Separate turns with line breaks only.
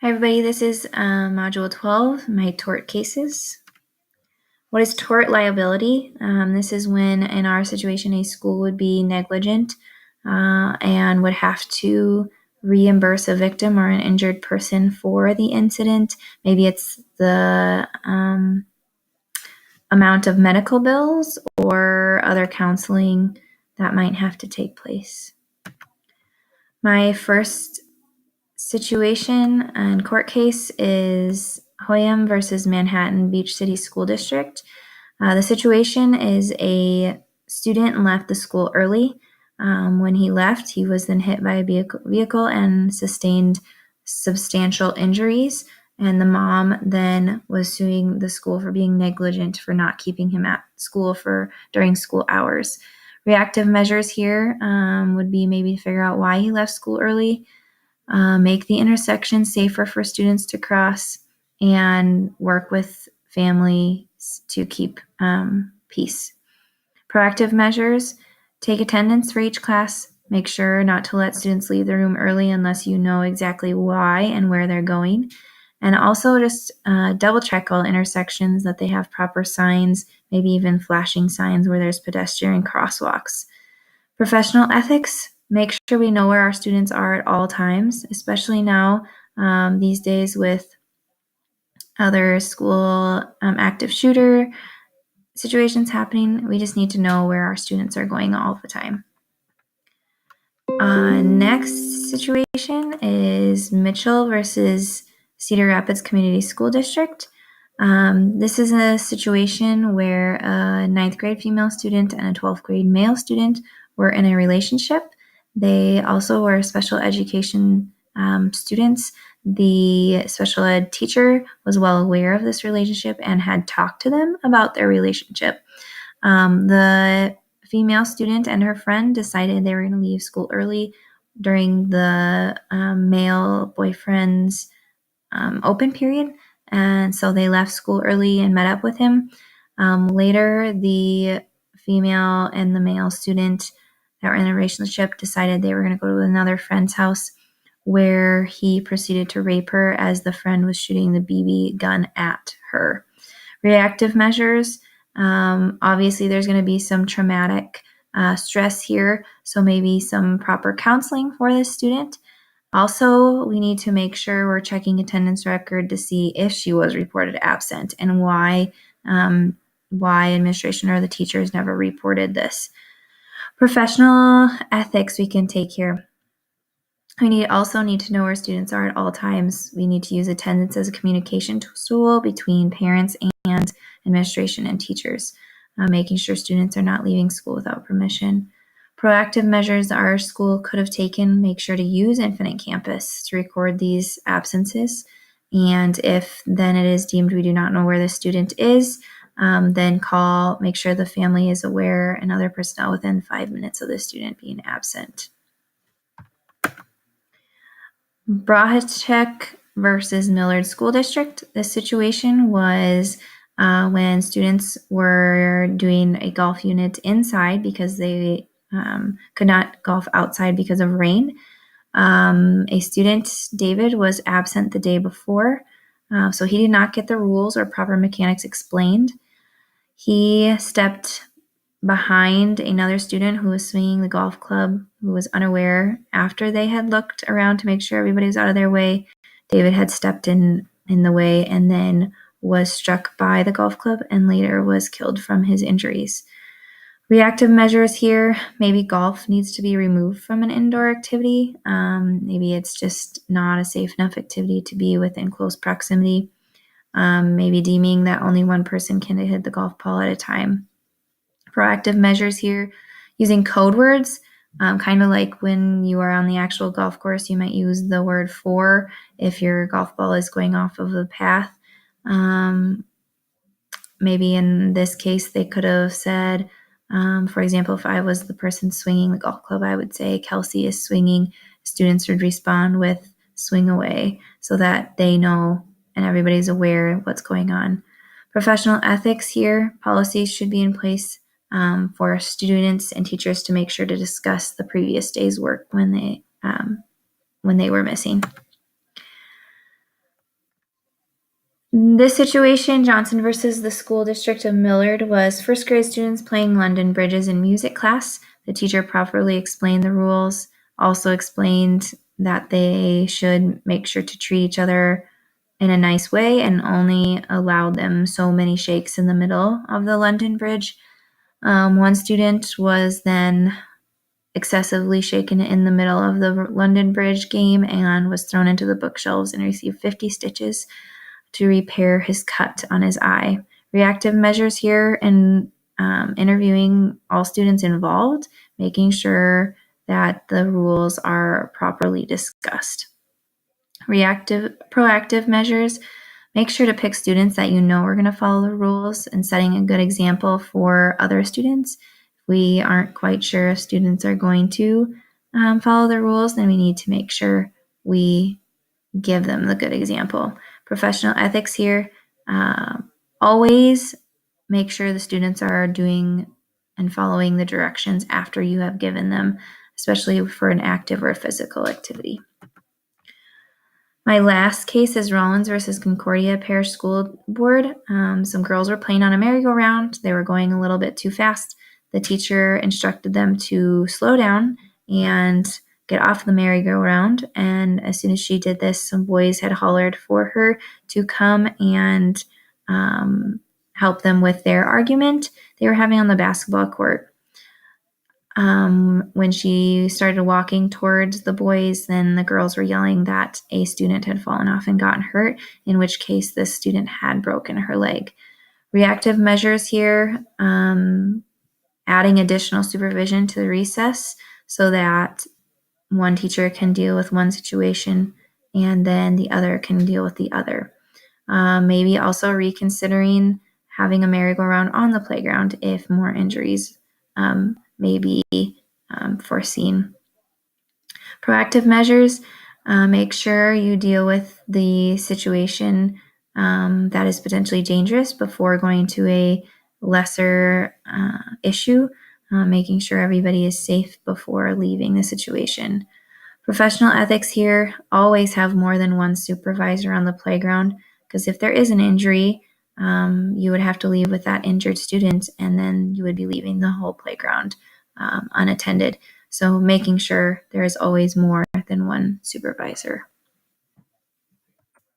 Hi everybody, this is Module 12, my tort cases. What is tort liability? This is when, in our situation, a school would be negligent and would have to reimburse a victim or an injured person for the incident. Maybe it's the amount of medical bills or other counseling that might have to take place. My first situation and court case is Hoyam versus Manhattan Beach City School District. The situation is a student left the school early. When he left, he was then hit by a vehicle and sustained substantial injuries. And the mom then was suing the school for being negligent for not keeping him at school during school hours. Reactive measures here would be maybe to figure out why he left school early, make the intersection safer for students to cross, and work with families to keep peace. Proactive measures: take attendance for each class. Make sure not to let students leave the room early unless you know exactly why and where they're going. And also just double check all intersections that they have proper signs, maybe even flashing signs where there's pedestrian crosswalks. Professional ethics: make sure we know where our students are at all times, especially now these days with other school active shooter situations happening. We just need to know where our students are going all the time. Next situation is Mitchell versus Cedar Rapids Community School District. This is a situation where a 9th grade female student and a 12th grade male student were in a relationship. They also were special education students. The special ed teacher was well aware of this relationship and had talked to them about their relationship. The female student and her friend decided they were going to leave school early during the male boyfriend's open period, and so they left school early and met up with him. Later, the female and the male student that were in a relationship decided they were going to go to another friend's house, where he proceeded to rape her as the friend was shooting the BB gun at her. Reactive measures: obviously there's going to be some traumatic stress here, so maybe some proper counseling for this student. Also, we need to make sure we're checking attendance record to see if she was reported absent and why administration or the teachers never reported this. Professional ethics we can take here. We also need to know where students are at all times. We need to use attendance as a communication tool between parents and administration and teachers, making sure students are not leaving school without permission. Proactive measures our school could have taken: make sure to use Infinite Campus to record these absences. And if then it is deemed we do not know where the student is, then make sure the family is aware and other personnel within 5 minutes of the student being absent. Brahacek versus Millard School District. This situation was when students were doing a golf unit inside because they could not golf outside because of rain. A student, David, was absent the day before, so he did not get the rules or proper mechanics explained. He stepped behind another student who was swinging the golf club, who was unaware. After they had looked around to make sure everybody was out of their way, David had stepped in the way and then was struck by the golf club and later was killed from his injuries. Reactive measures here: maybe golf needs to be removed from an indoor activity. Maybe it's just not a safe enough activity to be within close proximity. Maybe deeming that only one person can hit the golf ball at a time. Proactive measures here: using code words, kind of like when you are on the actual golf course, you might use the word "for" if your golf ball is going off of the path. Maybe in this case, they could have said, for example, if I was the person swinging the golf club, I would say Kelsey is swinging. Students would respond with "swing away," so that they know and everybody's aware of what's going on. Professional ethics here: policies should be in place for students and teachers to make sure to discuss the previous day's work when they were missing. This situation, Johnson versus the School District of Millard, was first grade students playing London Bridges in music class. The teacher properly explained the rules, also explained that they should make sure to treat each other in a nice way and only allowed them so many shakes in the middle of the London Bridge. One student was then excessively shaken in the middle of the London Bridge game and was thrown into the bookshelves and received 50 stitches to repair his cut on his eye. Reactive measures here in interviewing all students involved, making sure that the rules are properly discussed. Proactive measures, make sure to pick students that you know are going to follow the rules and setting a good example for other students. If we aren't quite sure if students are going to follow the rules, then we need to make sure we give them the good example. Professional ethics here, always make sure the students are doing and following the directions after you have given them, especially for an active or physical activity. My last case is Rollins versus Concordia Parish School Board. Some girls were playing on a merry-go-round. They were going a little bit too fast. The teacher instructed them to slow down and get off the merry-go-round. And as soon as she did this, some boys had hollered for her to come and help them with their argument they were having on the basketball court. When she started walking towards the boys, then the girls were yelling that a student had fallen off and gotten hurt, in which case this student had broken her leg. Reactive measures here, adding additional supervision to the recess so that one teacher can deal with one situation and then the other can deal with the other. Maybe also reconsidering having a merry-go-round on the playground if more injuries may be foreseen. Proactive measures, make sure you deal with the situation that is potentially dangerous before going to a lesser issue, making sure everybody is safe before leaving the situation. Professional ethics here, always have more than one supervisor on the playground, because if there is an injury, you would have to leave with that injured student, and then you would be leaving the whole playground unattended. So making sure there is always more than one supervisor.